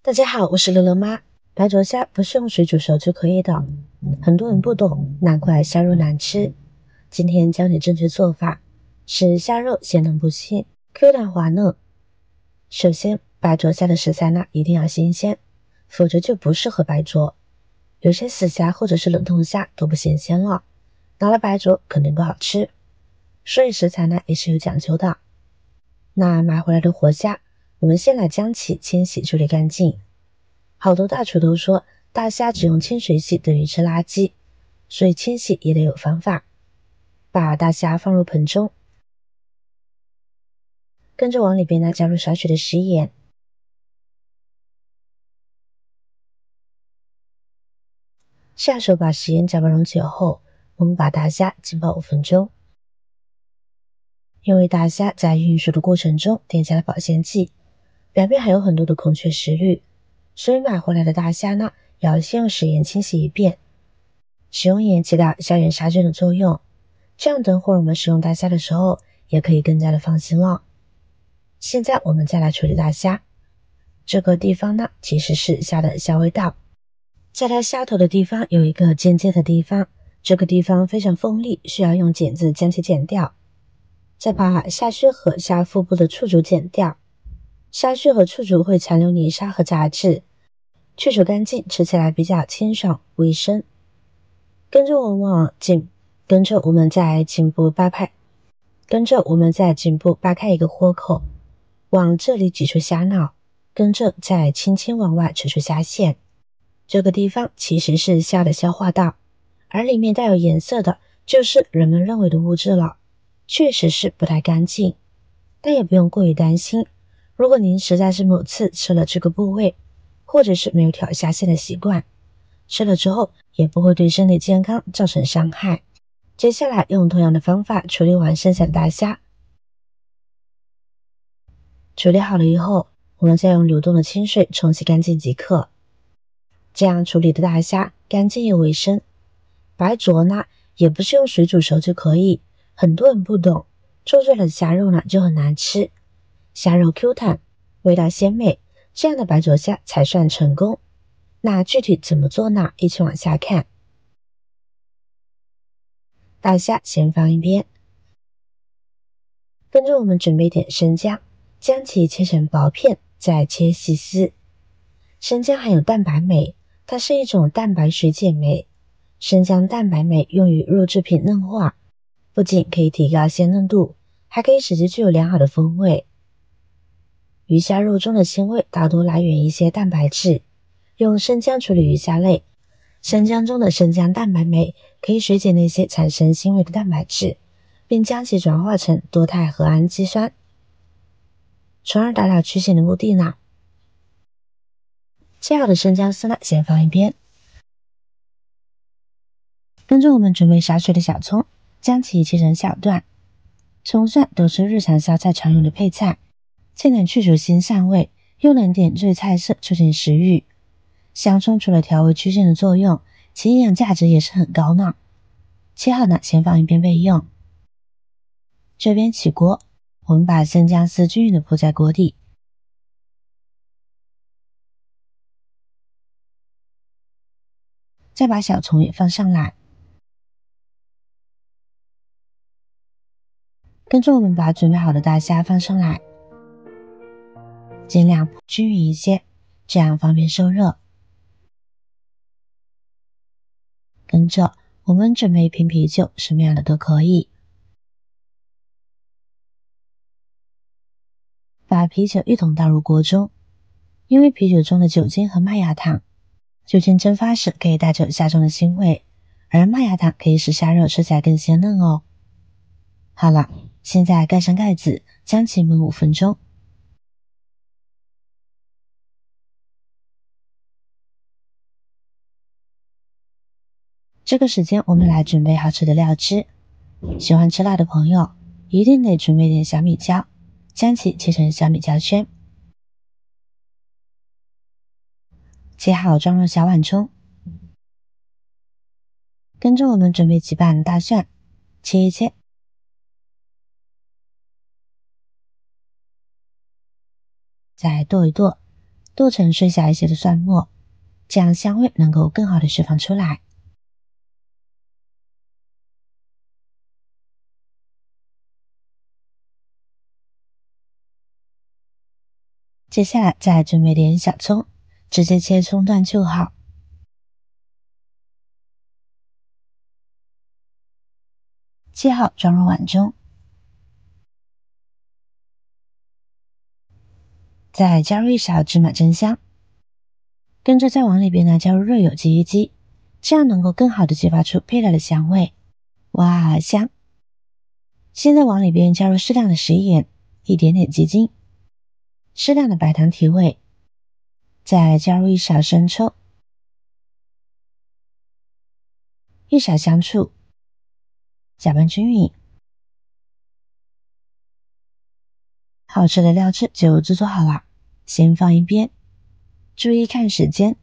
大家好，我是乐乐妈。白灼虾不是用水煮熟就可以的，很多人不懂，难怪虾肉难吃。今天教你正确做法，使虾肉鲜嫩不腥 ，Q 弹滑嫩。首先，白灼虾的食材呢一定要新鲜，否则就不适合白灼。有些死虾或者是冷冻虾都不新鲜了，拿来白灼肯定不好吃。所以食材呢也是有讲究的。那买回来的活虾，我们先来将其清洗处理干净。好多大厨都说大虾只用清水洗等于吃垃圾，所以清洗也得有方法。把大虾放入盆中，跟着往里边呢加入少许的食盐，下手把食盐搅拌溶解后，我们把大虾浸泡5分钟。因为大虾在运输的过程中添加了保鲜剂，表面还有很多的孔雀石绿，所以买回来的大虾呢，要先用食盐清洗一遍。食用盐起到消炎杀菌的作用，这样等会儿我们使用大虾的时候，也可以更加的放心了。现在我们再来处理大虾，这个地方呢，其实是虾的下味道，在它虾头的地方有一个尖尖的地方，这个地方非常锋利，需要用剪子将其剪掉。再把虾须和虾腹部的触足剪掉，虾须和触足会残留泥沙和杂质，去除干净，吃起来比较清爽卫生。跟着我们在颈部扒开一个豁口，往这里挤出虾脑，跟着再轻轻往外扯出虾线。这个地方其实是虾的消化道，而里面带有颜色的就是人们认为的物质了。确实是不太干净，但也不用过于担心。如果您实在是某次吃了这个部位，或者是没有挑虾线的习惯，吃了之后也不会对身体健康造成伤害。接下来用同样的方法处理完剩下的大虾。处理好了以后，我们再用流动的清水冲洗干净即可。这样处理的大虾干净又卫生。白灼呢，也不是用水煮熟就可以。很多人不懂，做出来的虾肉呢就很难吃。虾肉 Q 弹，味道鲜美，这样的白灼虾才算成功。那具体怎么做呢？一起往下看。大虾先放一边，跟着我们准备点生姜，将其切成薄片，再切细丝。生姜含有蛋白酶，它是一种蛋白水解酶。生姜蛋白酶用于肉制品嫩化，不仅可以提高鲜嫩度，还可以使其具有良好的风味。鱼虾肉中的腥味大多来源于一些蛋白质，用生姜处理鱼虾类，生姜中的生姜蛋白酶可以水解那些产生腥味的蛋白质，并将其转化成多肽核氨基酸，从而达到去腥的目的呢。切好的生姜丝呢，先放一边。跟着我们准备杀碎的小葱，将其切成小段。葱蒜都是日常烧菜常用的配菜，既能去除腥膻味，又能点缀菜色，促进食欲。香葱除了调味去腥的作用，其营养价值也是很高呢。切好的先放一边备用。这边起锅，我们把生姜丝均匀的铺在锅底，再把小葱也放上来。跟着我们把准备好的大虾放上来，尽量铺均匀一些，这样方便受热。跟着我们准备一瓶啤酒，什么样的都可以。把啤酒一同倒入锅中，因为啤酒中的酒精和麦芽糖，酒精蒸发时可以带走虾中的腥味，而麦芽糖可以使虾肉吃起来更鲜嫩哦。好了，现在盖上盖子，将其焖5分钟。这个时间我们来准备好吃的料汁。喜欢吃辣的朋友一定得准备点小米椒，将其切成小米椒圈。切好装入小碗中，跟着我们准备几瓣大蒜，切一切，再剁一剁，剁成碎小一些的蒜末，这样香味能够更好的释放出来。接下来再准备点小葱，直接切葱段就好。切好装入碗中，再加入一勺芝麻蒸香，跟着再往里边呢加入热油激一激，这样能够更好的激发出配料的香味。哇，香！现在往里边加入适量的食盐，一点点鸡精，适量的白糖提味，再加入一勺生抽，一勺香醋，搅拌均匀。好吃的料汁就制作好了，先放一边。注意看时间，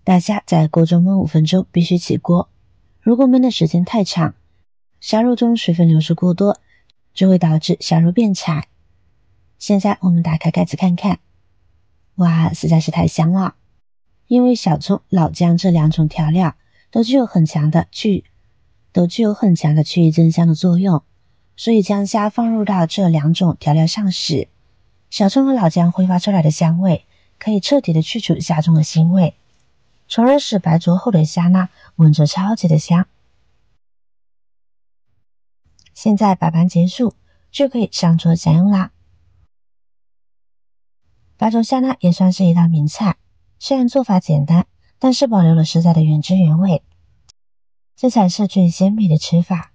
大虾在锅中焖5分钟，必须起锅。如果焖的时间太长，虾肉中水分流失过多，就会导致虾肉变柴。现在我们打开盖子看看，哇，实在是太香了！因为小葱、老姜这2种调料都具有很强的去异增香的作用，所以将虾放入到这2种调料上时，小葱和老姜挥发出来的香味可以彻底的去除虾中的腥味，从而使白灼后的虾呢闻着超级的香。现在摆盘结束，就可以上桌享用啦。白灼虾呢也算是一道名菜，虽然做法简单，但是保留了食材的原汁原味，这才是最鲜美的吃法。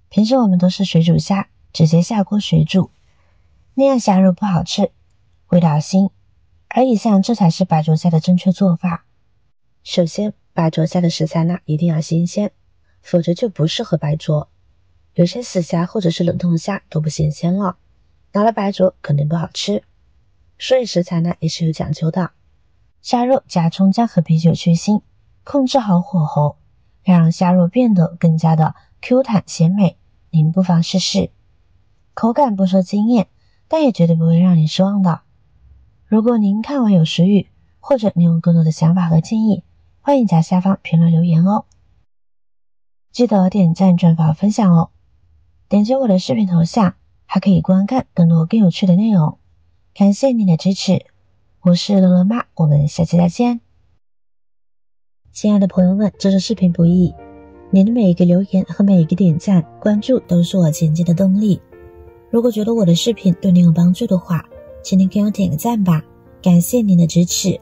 平时我们都是水煮虾，直接下锅水煮，那样虾肉不好吃，味道腥，而以上这才是白灼虾的正确做法。首先，白灼虾的食材呢一定要新鲜，否则就不适合白灼。有些死虾或者是冷冻虾都不新鲜了，拿来白灼肯定不好吃。所以食材呢也是有讲究的，虾肉加葱姜和啤酒去腥，控制好火候，让虾肉变得更加的 Q 弹鲜美。您不妨试试，口感不说惊艳，但也绝对不会让你失望的。如果您看完有食欲，或者您有更多的想法和建议，欢迎在下方评论留言哦。记得点赞、转发、分享哦。点击我的视频头像，还可以观看更多更有趣的内容。感谢您的支持，我是乐乐妈，我们下期再见。亲爱的朋友们，这是视频不易，您的每一个留言和每一个点赞、关注都是我前进的动力。如果觉得我的视频对您有帮助的话，请您给我点个赞吧，感谢您的支持。